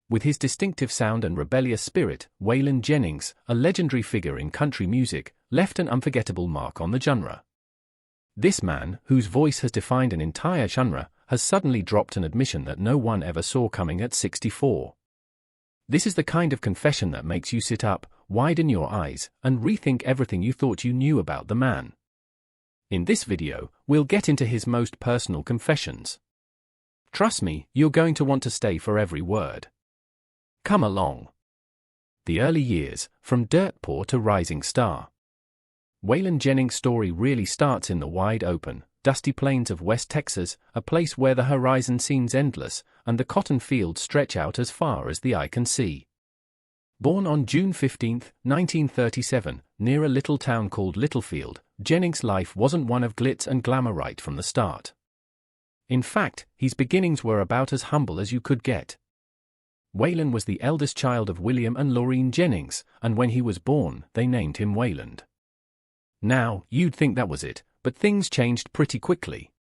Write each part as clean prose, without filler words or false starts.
With his distinctive sound and rebellious spirit, Waylon Jennings, a legendary figure in country music, left an unforgettable mark on the genre. This man, whose voice has defined an entire genre, has suddenly dropped an admission that no one ever saw coming at 64. This is the kind of confession that makes you sit up, widen your eyes, and rethink everything you thought you knew about the man. In this video, we'll get into his most personal confessions. Trust me, you're going to want to stay for every word. Come along. The early years, from dirt poor to rising star. Waylon Jennings' story really starts in the wide open, dusty plains of West Texas, a place where the horizon seems endless, and the cotton fields stretch out as far as the eye can see. Born on June 15, 1937, near a little town called Littlefield, Jennings' life wasn't one of glitz and glamour right from the start. In fact, his beginnings were about as humble as you could get. Waylon was the eldest child of William and Laureen Jennings, and when he was born, they named him Wayland. Now, you'd think that was it, but things changed pretty quickly.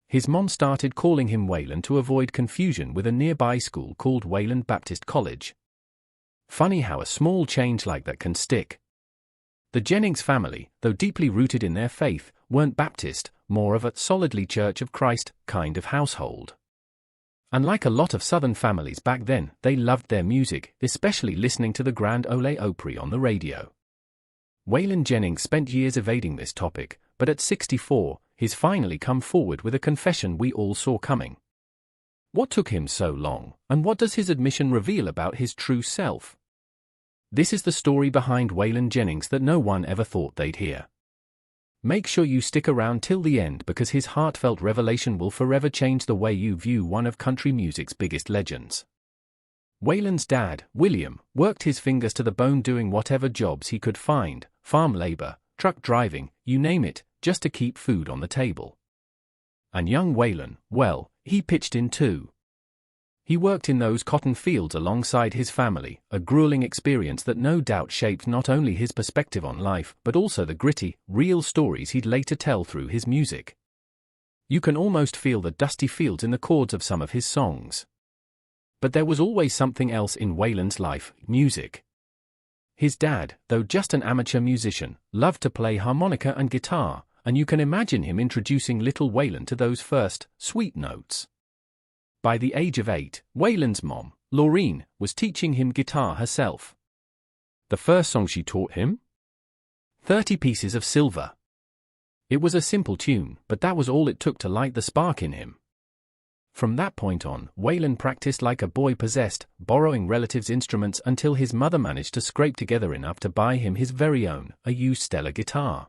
His mom started calling him Waylon to avoid confusion with a nearby school called Wayland Baptist College. Funny how a small change like that can stick. The Jennings family, though deeply rooted in their faith, weren't Baptist, more of a solidly Church of Christ kind of household. Unlike a lot of Southern families back then, they loved their music, especially listening to the Grand Ole Opry on the radio. Waylon Jennings spent years evading this topic, but at 64, he's finally come forward with a confession we all saw coming. What took him so long, and what does his admission reveal about his true self? This is the story behind Waylon Jennings that no one ever thought they'd hear. Make sure you stick around till the end because his heartfelt revelation will forever change the way you view one of country music's biggest legends. Waylon's dad, William, worked his fingers to the bone doing whatever jobs he could find, farm labor, truck driving, you name it, just to keep food on the table. And young Waylon, well, he pitched in too. He worked in those cotton fields alongside his family, a grueling experience that no doubt shaped not only his perspective on life but also the gritty, real stories he'd later tell through his music. You can almost feel the dusty fields in the chords of some of his songs. But there was always something else in Waylon's life, music. His dad, though just an amateur musician, loved to play harmonica and guitar, and you can imagine him introducing little Waylon to those first, sweet notes. By the age of 8, Waylon's mom, Laureen, was teaching him guitar herself. The first song she taught him? 30 Pieces of Silver. It was a simple tune, but that was all it took to light the spark in him. From that point on, Waylon practiced like a boy possessed, borrowing relatives' instruments until his mother managed to scrape together enough to buy him his very own, a used Stella guitar.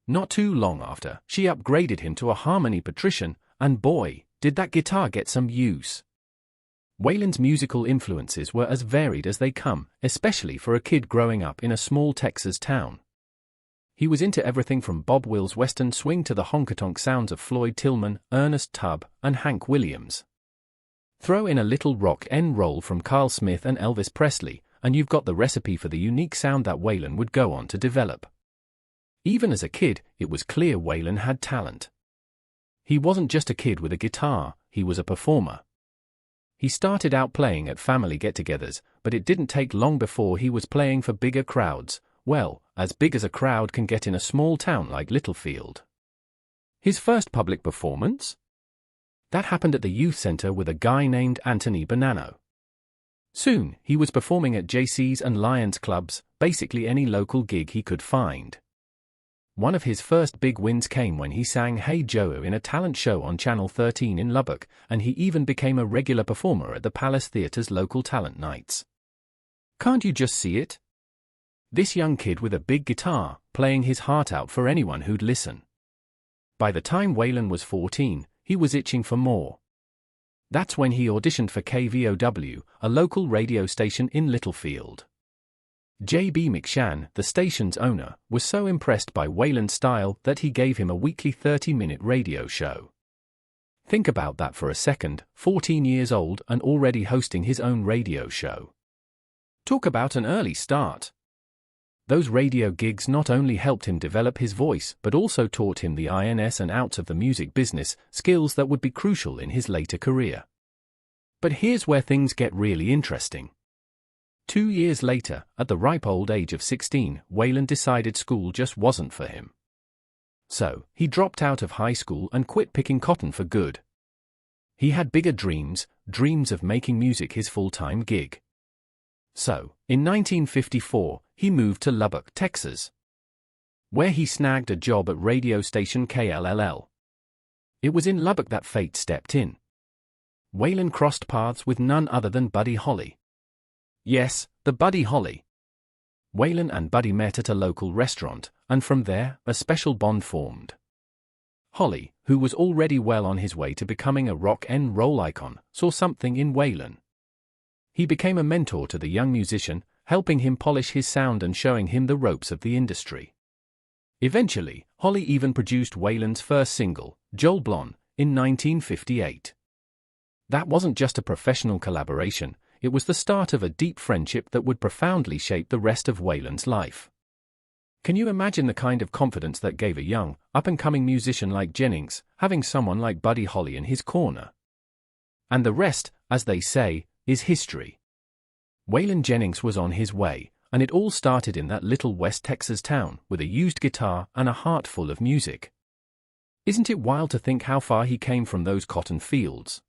Not too long after, she upgraded him to a Harmony Patrician, and boy, did that guitar get some use. Waylon's musical influences were as varied as they come, especially for a kid growing up in a small Texas town. He was into everything from Bob Wills' Western swing to the honky-tonk sounds of Floyd Tillman, Ernest Tubb, and Hank Williams. Throw in a little rock and roll from Carl Smith and Elvis Presley, and you've got the recipe for the unique sound that Waylon would go on to develop. Even as a kid, it was clear Waylon had talent. He wasn't just a kid with a guitar, he was a performer. He started out playing at family get-togethers, but it didn't take long before he was playing for bigger crowds, well, as big as a crowd can get in a small town like Littlefield. His first public performance? That happened at the youth center with a guy named Anthony Bonanno. Soon, he was performing at JC's and Lions clubs, basically any local gig he could find. One of his first big wins came when he sang Hey Joe in a talent show on Channel 13 in Lubbock, and he even became a regular performer at the Palace Theater's local talent nights. Can't you just see it? This young kid with a big guitar, playing his heart out for anyone who'd listen. By the time Waylon was 14, he was itching for more. That's when he auditioned for KVOW, a local radio station in Littlefield. J.B. McShann, the station's owner, was so impressed by Waylon's style that he gave him a weekly 30-minute radio show. Think about that for a second, 14 years old and already hosting his own radio show. Talk about an early start. Those radio gigs not only helped him develop his voice but also taught him the ins and outs of the music business, skills that would be crucial in his later career. But here's where things get really interesting. 2 years later, at the ripe old age of 16, Waylon decided school just wasn't for him. So, he dropped out of high school and quit picking cotton for good. He had bigger dreams of making music his full-time gig. So, in 1954, he moved to Lubbock, Texas, where he snagged a job at radio station KLLL. It was in Lubbock that fate stepped in. Waylon crossed paths with none other than Buddy Holly. Yes, the Buddy Holly. Waylon and Buddy met at a local restaurant, and from there, a special bond formed. Holly, who was already well on his way to becoming a rock and roll icon, saw something in Waylon. He became a mentor to the young musician, helping him polish his sound and showing him the ropes of the industry. Eventually, Holly even produced Waylon's first single, Joel Blon, in 1958. That wasn't just a professional collaboration, it was the start of a deep friendship that would profoundly shape the rest of Waylon's life. Can you imagine the kind of confidence that gave a young, up-and-coming musician like Jennings, having someone like Buddy Holly in his corner? And the rest, as they say, is history. Waylon Jennings was on his way, and it all started in that little West Texas town with a used guitar and a heart full of music. Isn't it wild to think how far he came from those cotton fields?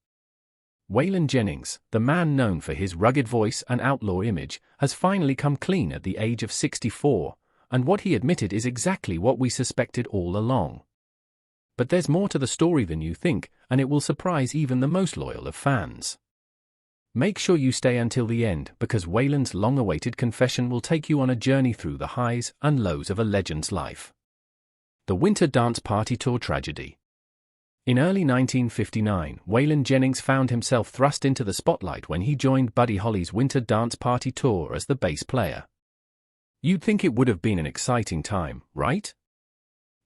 Waylon Jennings, the man known for his rugged voice and outlaw image, has finally come clean at the age of 64, and what he admitted is exactly what we suspected all along. But there's more to the story than you think, and it will surprise even the most loyal of fans. Make sure you stay until the end, because Waylon's long-awaited confession will take you on a journey through the highs and lows of a legend's life. The Winter Dance Party Tour tragedy. In early 1959, Waylon Jennings found himself thrust into the spotlight when he joined Buddy Holly's Winter Dance Party Tour as the bass player. You'd think it would have been an exciting time, right?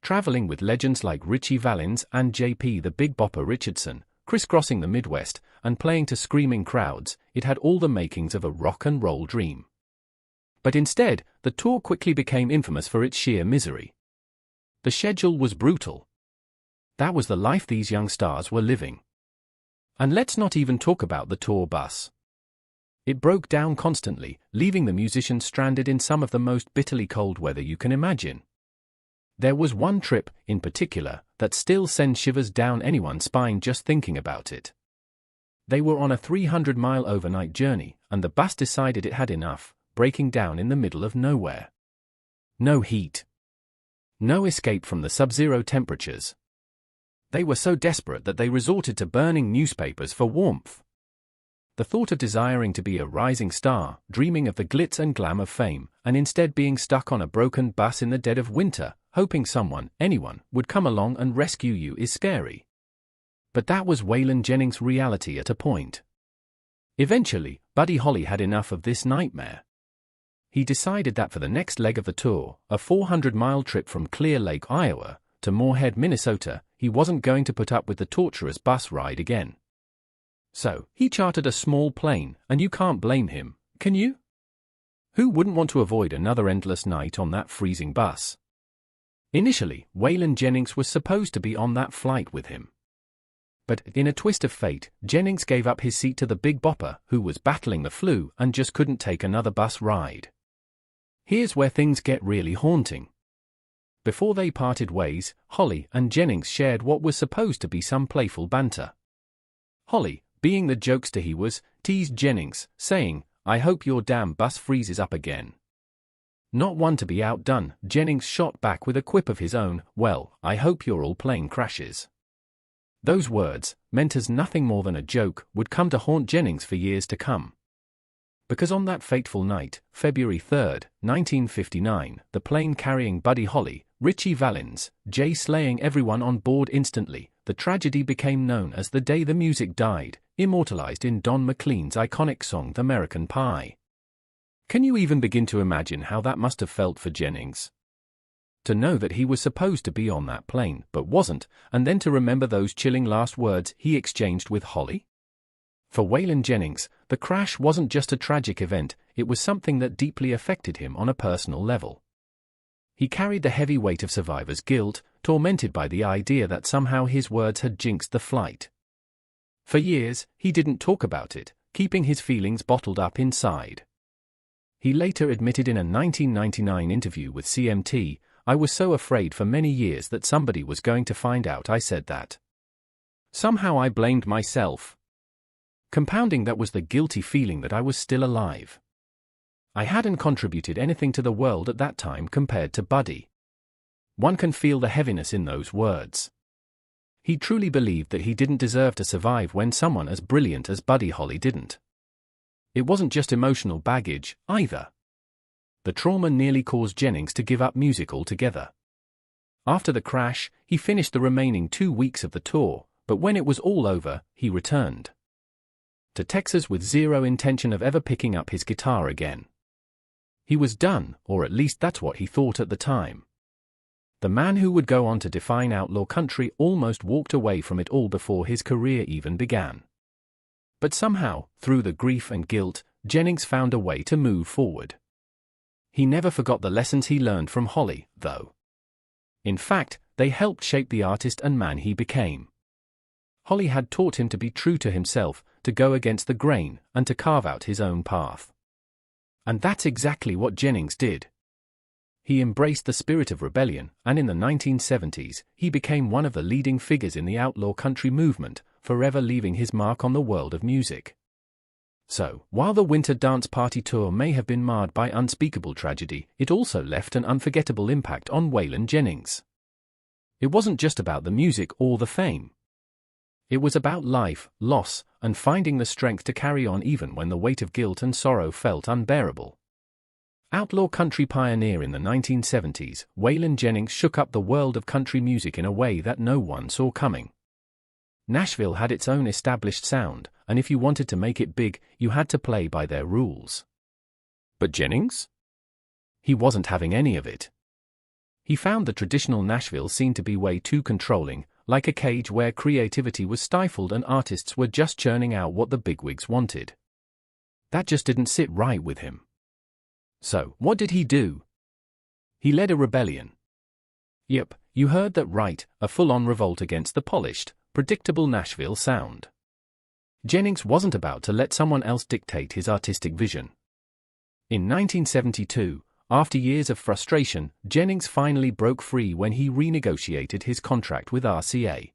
Traveling with legends like Ritchie Valens and J.P. the Big Bopper Richardson, crisscrossing the Midwest, and playing to screaming crowds, it had all the makings of a rock and roll dream. But instead, the tour quickly became infamous for its sheer misery. The schedule was brutal. That was the life these young stars were living. And let's not even talk about the tour bus. It broke down constantly, leaving the musicians stranded in some of the most bitterly cold weather you can imagine. There was one trip, in particular, that still sends shivers down anyone's spine just thinking about it. They were on a 300-mile overnight journey, and the bus decided it had enough, breaking down in the middle of nowhere. No heat. No escape from the sub-zero temperatures. They were so desperate that they resorted to burning newspapers for warmth. The thought of desiring to be a rising star, dreaming of the glitz and glam of fame, and instead being stuck on a broken bus in the dead of winter, hoping someone, anyone, would come along and rescue you is scary. But that was Waylon Jennings' reality at a point. Eventually, Buddy Holly had enough of this nightmare. He decided that for the next leg of the tour, a 400-mile trip from Clear Lake, Iowa, to Moorhead, Minnesota, he wasn't going to put up with the torturous bus ride again. So, he chartered a small plane, and you can't blame him, can you? Who wouldn't want to avoid another endless night on that freezing bus? Initially, Waylon Jennings was supposed to be on that flight with him. But, in a twist of fate, Jennings gave up his seat to the Big Bopper, who was battling the flu and just couldn't take another bus ride. Here's where things get really haunting. Before they parted ways, Holly and Jennings shared what was supposed to be some playful banter. Holly, being the jokester he was, teased Jennings, saying, "I hope your damn bus freezes up again." Not one to be outdone, Jennings shot back with a quip of his own, "Well, I hope your all plane crashes." Those words, meant as nothing more than a joke, would come to haunt Jennings for years to come. Because on that fateful night, February 3, 1959, the plane carrying Buddy Holly, Ritchie Valens, Jay slaying everyone on board instantly, the tragedy became known as the day the music died, immortalized in Don McLean's iconic song "The American Pie." Can you even begin to imagine how that must have felt for Jennings? To know that he was supposed to be on that plane, but wasn't, and then to remember those chilling last words he exchanged with Holly? For Waylon Jennings, the crash wasn't just a tragic event, it was something that deeply affected him on a personal level. He carried the heavy weight of survivor's guilt, tormented by the idea that somehow his words had jinxed the flight. For years, he didn't talk about it, keeping his feelings bottled up inside. He later admitted in a 1999 interview with CMT, "I was so afraid for many years that somebody was going to find out I said that. Somehow I blamed myself. Compounding that was the guilty feeling that I was still alive. I hadn't contributed anything to the world at that time compared to Buddy." One can feel the heaviness in those words. He truly believed that he didn't deserve to survive when someone as brilliant as Buddy Holly didn't. It wasn't just emotional baggage, either. The trauma nearly caused Jennings to give up music altogether. After the crash, he finished the remaining 2 weeks of the tour, but when it was all over, he returned to Texas with zero intention of ever picking up his guitar again. He was done, or at least that's what he thought at the time. The man who would go on to define outlaw country almost walked away from it all before his career even began. But somehow, through the grief and guilt, Jennings found a way to move forward. He never forgot the lessons he learned from Holly, though. In fact, they helped shape the artist and man he became. Holly had taught him to be true to himself, to go against the grain, and to carve out his own path. And that's exactly what Jennings did. He embraced the spirit of rebellion, and in the 1970s, he became one of the leading figures in the outlaw country movement, forever leaving his mark on the world of music. So, while the Winter Dance Party tour may have been marred by unspeakable tragedy, it also left an unforgettable impact on Waylon Jennings. It wasn't just about the music or the fame. It was about life, loss, and finding the strength to carry on even when the weight of guilt and sorrow felt unbearable. Outlaw country pioneer in the 1970s, Waylon Jennings shook up the world of country music in a way that no one saw coming. Nashville had its own established sound, and if you wanted to make it big, you had to play by their rules. But Jennings? He wasn't having any of it. He found the traditional Nashville scene to be way too controlling, like a cage where creativity was stifled and artists were just churning out what the bigwigs wanted. That just didn't sit right with him. So, what did he do? He led a rebellion. Yep, you heard that right, a full-on revolt against the polished, predictable Nashville sound. Jennings wasn't about to let someone else dictate his artistic vision. In 1972, after years of frustration, Jennings finally broke free when he renegotiated his contract with RCA.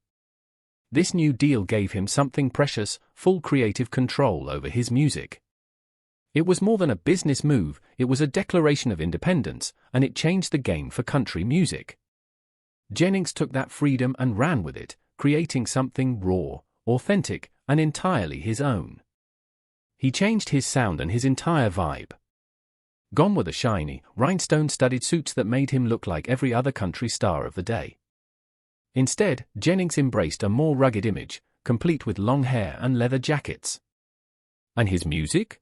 This new deal gave him something precious, full creative control over his music. It was more than a business move, it was a declaration of independence, and it changed the game for country music. Jennings took that freedom and ran with it, creating something raw, authentic, and entirely his own. He changed his sound and his entire vibe. Gone were the shiny, rhinestone-studded suits that made him look like every other country star of the day. Instead, Jennings embraced a more rugged image, complete with long hair and leather jackets. And his music?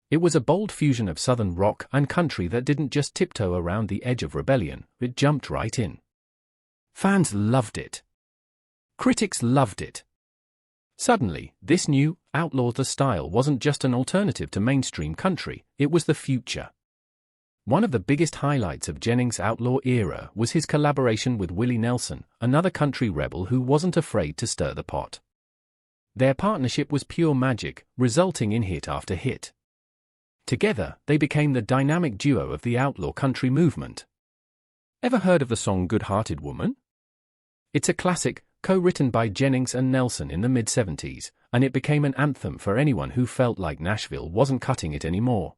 It was a bold fusion of southern rock and country that didn't just tiptoe around the edge of rebellion, it jumped right in. Fans loved it. Critics loved it. Suddenly, this new, outlaw the style wasn't just an alternative to mainstream country, it was the future. One of the biggest highlights of Jennings' outlaw era was his collaboration with Willie Nelson, another country rebel who wasn't afraid to stir the pot. Their partnership was pure magic, resulting in hit after hit. Together, they became the dynamic duo of the outlaw country movement. Ever heard of the song Good-Hearted Woman? It's a classic, co-written by Jennings and Nelson in the mid-70s, and it became an anthem for anyone who felt like Nashville wasn't cutting it anymore.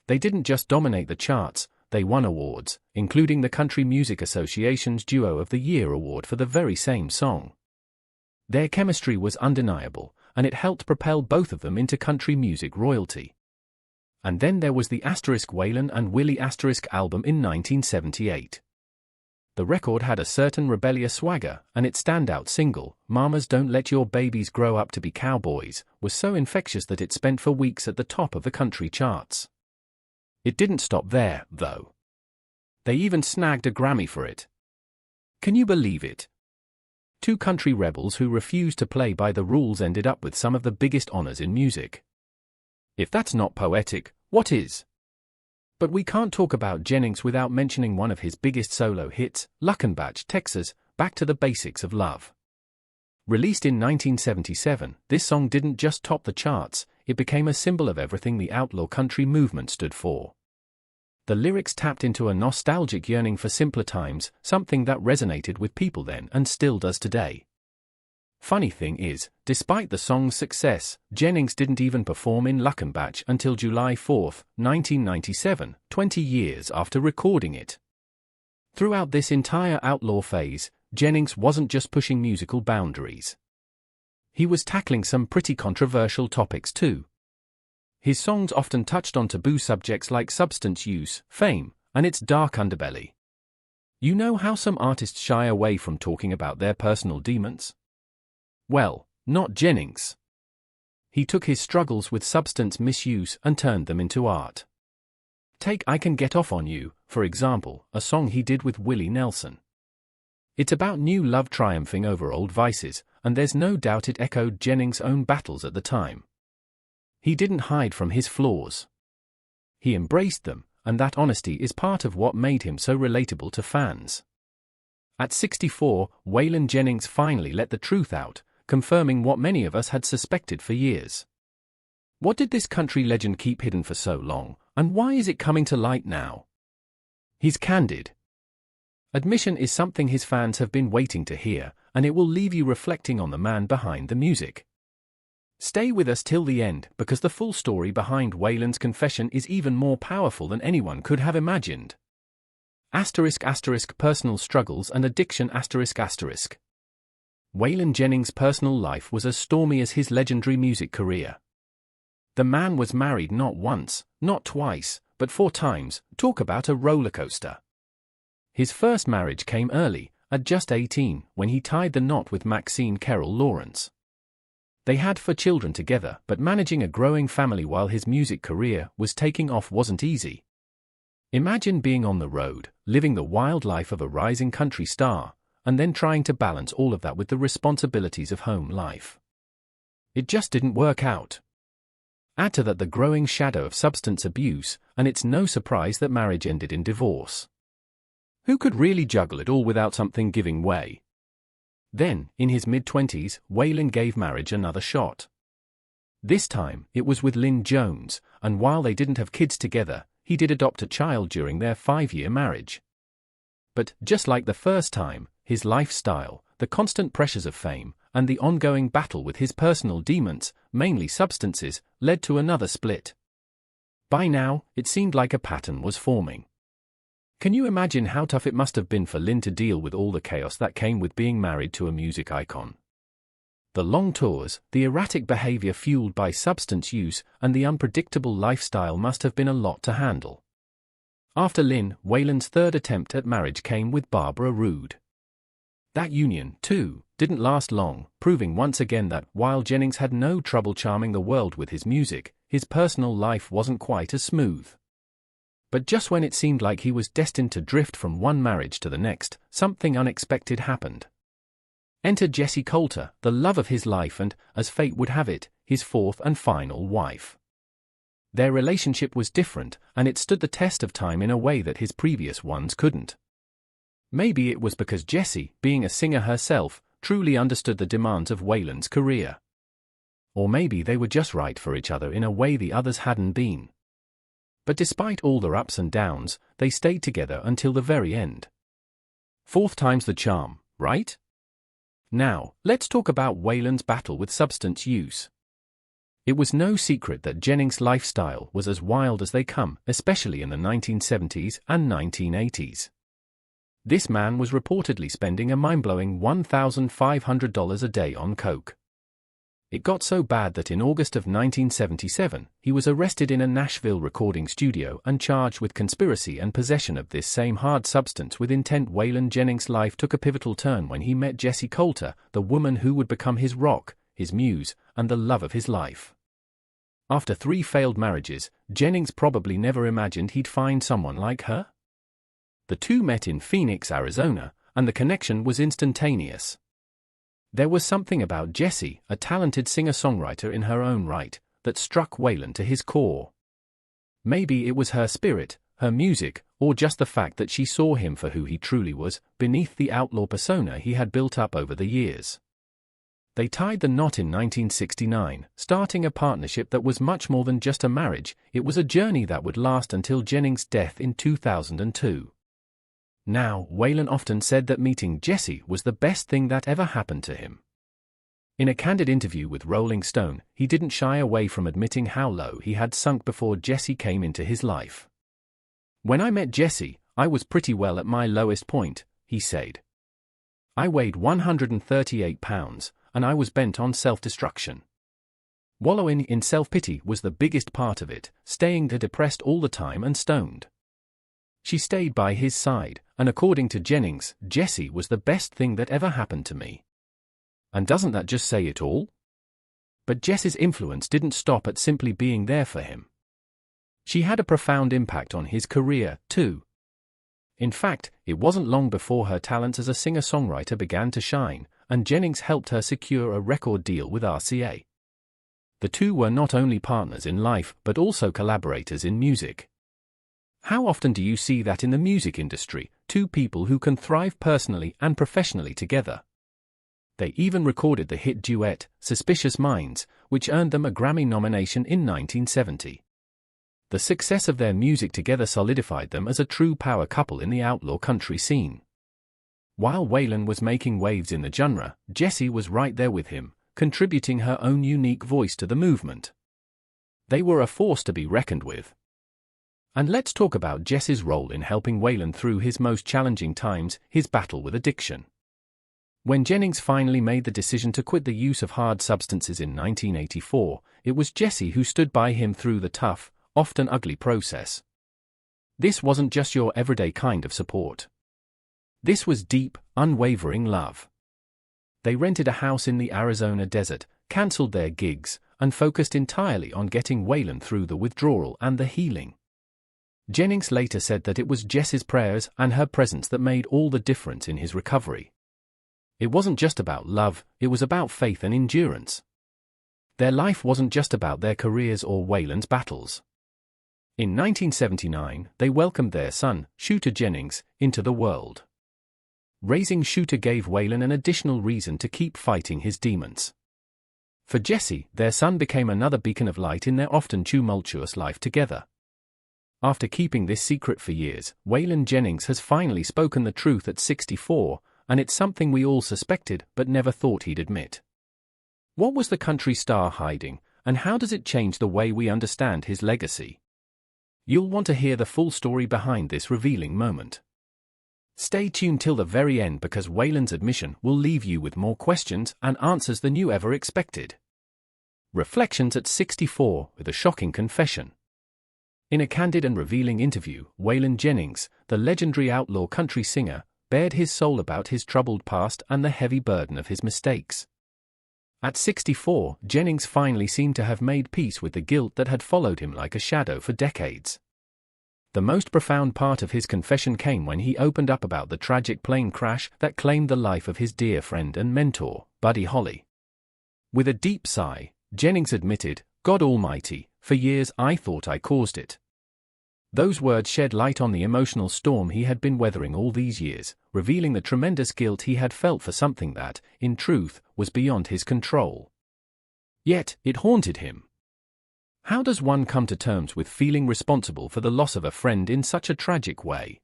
They didn't just dominate the charts, they won awards, including the Country Music Association's Duo of the Year award for the very same song. Their chemistry was undeniable, and it helped propel both of them into country music royalty. And then there was the Waylon and Willie album in 1978. The record had a certain rebellious swagger, and its standout single, Mamas Don't Let Your Babies Grow Up to Be Cowboys, was so infectious that it spent for weeks at the top of the country charts. It didn't stop there, though. They even snagged a Grammy for it. Can you believe it? Two country rebels who refused to play by the rules ended up with some of the biggest honors in music. If that's not poetic, what is? But we can't talk about Jennings without mentioning one of his biggest solo hits, Luckenbach, Texas, Back to the Basics of Love. Released in 1977, this song didn't just top the charts, it became a symbol of everything the outlaw country movement stood for. The lyrics tapped into a nostalgic yearning for simpler times, something that resonated with people then and still does today. Funny thing is, despite the song's success, Jennings didn't even perform in Luckenbach until July 4, 1997, 20 years after recording it. Throughout this entire outlaw phase, Jennings wasn't just pushing musical boundaries. He was tackling some pretty controversial topics too. His songs often touched on taboo subjects like substance use, fame, and its dark underbelly. You know how some artists shy away from talking about their personal demons? Well, not Jennings. He took his struggles with substance misuse and turned them into art. Take I Can Get Off On You, for example, a song he did with Willie Nelson. It's about new love triumphing over old vices, and there's no doubt it echoed Jennings' own battles at the time. He didn't hide from his flaws. He embraced them, and that honesty is part of what made him so relatable to fans. At 64, Waylon Jennings finally let the truth out, confirming what many of us had suspected for years. What did this country legend keep hidden for so long, and why is it coming to light now? He's candid. Admission is something his fans have been waiting to hear, and it will leave you reflecting on the man behind the music. Stay with us till the end, because the full story behind Waylon's confession is even more powerful than anyone could have imagined. *** Personal struggles and addiction ***. Waylon Jennings' personal life was as stormy as his legendary music career. The man was married not once, not twice, but 4 times. Talk about a rollercoaster. His first marriage came early, at just 18, when he tied the knot with Maxine Carroll Lawrence. They had 4 children together, but managing a growing family while his music career was taking off wasn't easy. Imagine being on the road, living the wild life of a rising country star, and then trying to balance all of that with the responsibilities of home life. It just didn't work out. Add to that the growing shadow of substance abuse, and it's no surprise that marriage ended in divorce. Who could really juggle it all without something giving way? Then, in his mid-20s, Waylon gave marriage another shot. This time, it was with Lynn Jones, and while they didn't have kids together, he did adopt a child during their 5-year marriage. But, just like the first time, his lifestyle, the constant pressures of fame, and the ongoing battle with his personal demons, mainly substances, led to another split. By now, it seemed like a pattern was forming. Can you imagine how tough it must have been for Lynn to deal with all the chaos that came with being married to a music icon? The long tours, the erratic behavior fueled by substance use, and the unpredictable lifestyle must have been a lot to handle. After Lynn, Waylon's 3rd attempt at marriage came with Barbara Roode. That union, too, didn't last long, proving once again that, while Jennings had no trouble charming the world with his music, his personal life wasn't quite as smooth. But just when it seemed like he was destined to drift from one marriage to the next, something unexpected happened. Enter Jessie Coulter, the love of his life and, as fate would have it, his 4th and final wife. Their relationship was different, and it stood the test of time in a way that his previous ones couldn't. Maybe it was because Jessie, being a singer herself, truly understood the demands of Waylon's career. Or maybe they were just right for each other in a way the others hadn't been. But despite all their ups and downs, they stayed together until the very end. 4th time's the charm, right? Now, let's talk about Waylon's battle with substance use. It was no secret that Jennings' lifestyle was as wild as they come, especially in the 1970s and 1980s. This man was reportedly spending a mind-blowing $1,500 a day on coke. It got so bad that in August of 1977, he was arrested in a Nashville recording studio and charged with conspiracy and possession of this same hard substance with intent. Waylon Jennings' life took a pivotal turn when he met Jessie Coulter, the woman who would become his rock, his muse, and the love of his life. After 3 failed marriages, Jennings probably never imagined he'd find someone like her. The two met in Phoenix, Arizona, and the connection was instantaneous. There was something about Jessie, a talented singer-songwriter in her own right, that struck Waylon to his core. Maybe it was her spirit, her music, or just the fact that she saw him for who he truly was, beneath the outlaw persona he had built up over the years. They tied the knot in 1969, starting a partnership that was much more than just a marriage. It was a journey that would last until Jennings' death in 2002. Now, Waylon often said that meeting Jessie was the best thing that ever happened to him. In a candid interview with Rolling Stone, he didn't shy away from admitting how low he had sunk before Jessie came into his life. "When I met Jessie, I was pretty well at my lowest point," he said. "I weighed 138 pounds, and I was bent on self-destruction. Wallowing in self-pity was the biggest part of it, staying depressed all the time and stoned." She stayed by his side, and according to Jennings, "Jessie was the best thing that ever happened to me." And doesn't that just say it all? But Jessie's influence didn't stop at simply being there for him. She had a profound impact on his career, too. In fact, it wasn't long before her talents as a singer-songwriter began to shine, and Jennings helped her secure a record deal with RCA. The two were not only partners in life but also collaborators in music. How often do you see that in the music industry, two people who can thrive personally and professionally together? They even recorded the hit duet, Suspicious Minds, which earned them a Grammy nomination in 1970. The success of their music together solidified them as a true power couple in the outlaw country scene. While Waylon was making waves in the genre, Jessie was right there with him, contributing her own unique voice to the movement. They were a force to be reckoned with. And let's talk about Jessie's role in helping Waylon through his most challenging times, his battle with addiction. When Jennings finally made the decision to quit the use of hard substances in 1984, it was Jessie who stood by him through the tough, often ugly process. This wasn't just your everyday kind of support. This was deep, unwavering love. They rented a house in the Arizona desert, cancelled their gigs, and focused entirely on getting Waylon through the withdrawal and the healing. Jennings later said that it was Jessie's prayers and her presence that made all the difference in his recovery. It wasn't just about love, it was about faith and endurance. Their life wasn't just about their careers or Waylon's battles. In 1979, they welcomed their son, Shooter Jennings, into the world. Raising Shooter gave Waylon an additional reason to keep fighting his demons. For Jessie, their son became another beacon of light in their often tumultuous life together. After keeping this secret for years, Waylon Jennings has finally spoken the truth at 64, and it's something we all suspected but never thought he'd admit. What was the country star hiding, and how does it change the way we understand his legacy? You'll want to hear the full story behind this revealing moment. Stay tuned till the very end because Waylon's admission will leave you with more questions and answers than you ever expected. Reflections at 64 with a shocking confession. In a candid and revealing interview, Waylon Jennings, the legendary outlaw country singer, bared his soul about his troubled past and the heavy burden of his mistakes. At 64, Jennings finally seemed to have made peace with the guilt that had followed him like a shadow for decades. The most profound part of his confession came when he opened up about the tragic plane crash that claimed the life of his dear friend and mentor, Buddy Holly. With a deep sigh, Jennings admitted, "God Almighty, for years I thought I caused it." Those words shed light on the emotional storm he had been weathering all these years, revealing the tremendous guilt he had felt for something that, in truth, was beyond his control. Yet, it haunted him. How does one come to terms with feeling responsible for the loss of a friend in such a tragic way?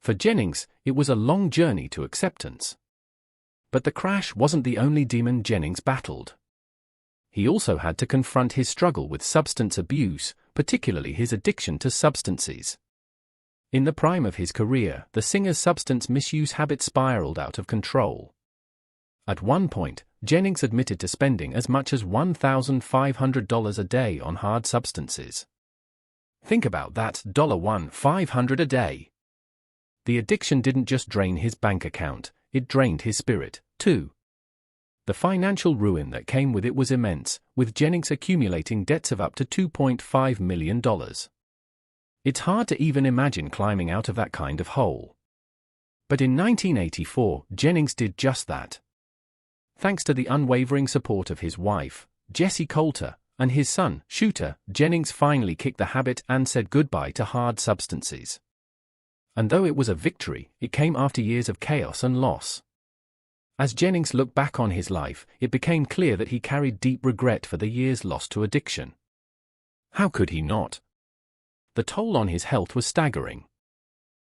For Jennings, it was a long journey to acceptance. But the crash wasn't the only demon Jennings battled. He also had to confront his struggle with substance abuse, particularly his addiction to substances. In the prime of his career, the singer's substance misuse habit spiraled out of control. At one point, Jennings admitted to spending as much as $1,500 a day on hard substances. Think about that, $1,500 a day. The addiction didn't just drain his bank account, it drained his spirit, too. The financial ruin that came with it was immense, with Jennings accumulating debts of up to $2.5 million. It's hard to even imagine climbing out of that kind of hole. But in 1984, Jennings did just that. Thanks to the unwavering support of his wife, Jessie Coulter, and his son, Shooter, Jennings finally kicked the habit and said goodbye to hard substances. And though it was a victory, it came after years of chaos and loss. As Jennings looked back on his life, it became clear that he carried deep regret for the years lost to addiction. How could he not? The toll on his health was staggering.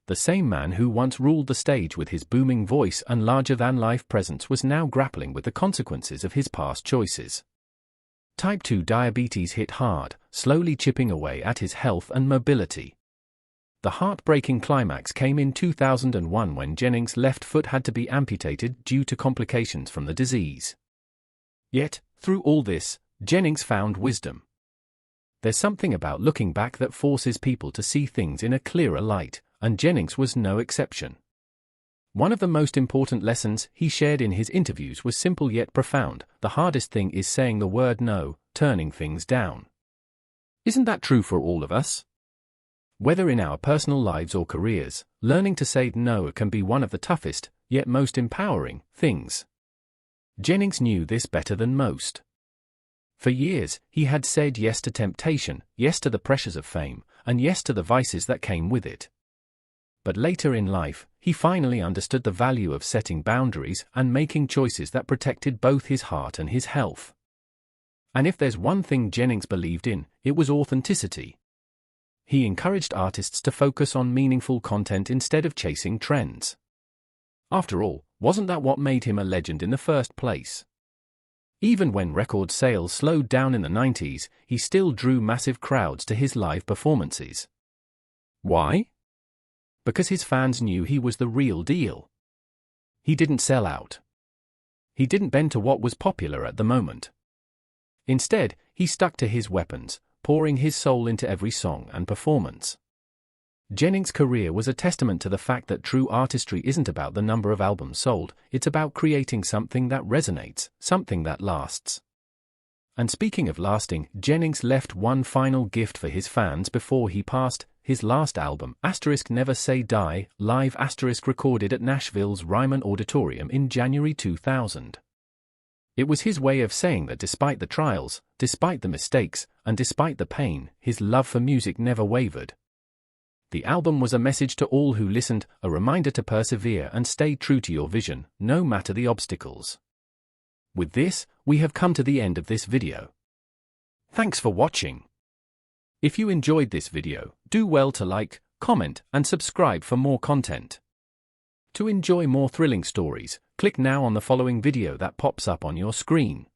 The same man who once ruled the stage with his booming voice and larger-than-life presence was now grappling with the consequences of his past choices. Type 2 diabetes hit hard, slowly chipping away at his health and mobility. The heartbreaking climax came in 2001 when Jennings' left foot had to be amputated due to complications from the disease. Yet, through all this, Jennings found wisdom. There's something about looking back that forces people to see things in a clearer light, and Jennings was no exception. One of the most important lessons he shared in his interviews was simple yet profound: the hardest thing is saying the word no, turning things down. Isn't that true for all of us? Whether in our personal lives or careers, learning to say no can be one of the toughest, yet most empowering, things. Jennings knew this better than most. For years, he had said yes to temptation, yes to the pressures of fame, and yes to the vices that came with it. But later in life, he finally understood the value of setting boundaries and making choices that protected both his heart and his health. And if there's one thing Jennings believed in, it was authenticity. He encouraged artists to focus on meaningful content instead of chasing trends. After all, wasn't that what made him a legend in the first place? Even when record sales slowed down in the 90s, he still drew massive crowds to his live performances. Why? Because his fans knew he was the real deal. He didn't sell out. He didn't bend to what was popular at the moment. Instead, he stuck to his weapons, pouring his soul into every song and performance. Jennings' career was a testament to the fact that true artistry isn't about the number of albums sold, it's about creating something that resonates, something that lasts. And speaking of lasting, Jennings left one final gift for his fans before he passed: his last album, *Never Say Die, live * recorded at Nashville's Ryman Auditorium in January 2000. It was his way of saying that despite the trials, despite the mistakes, and despite the pain, his love for music never wavered. The album was a message to all who listened, a reminder to persevere and stay true to your vision, no matter the obstacles. With this, we have come to the end of this video. Thanks for watching. If you enjoyed this video, do well to like, comment, and subscribe for more content. To enjoy more thrilling stories, click now on the following video that pops up on your screen.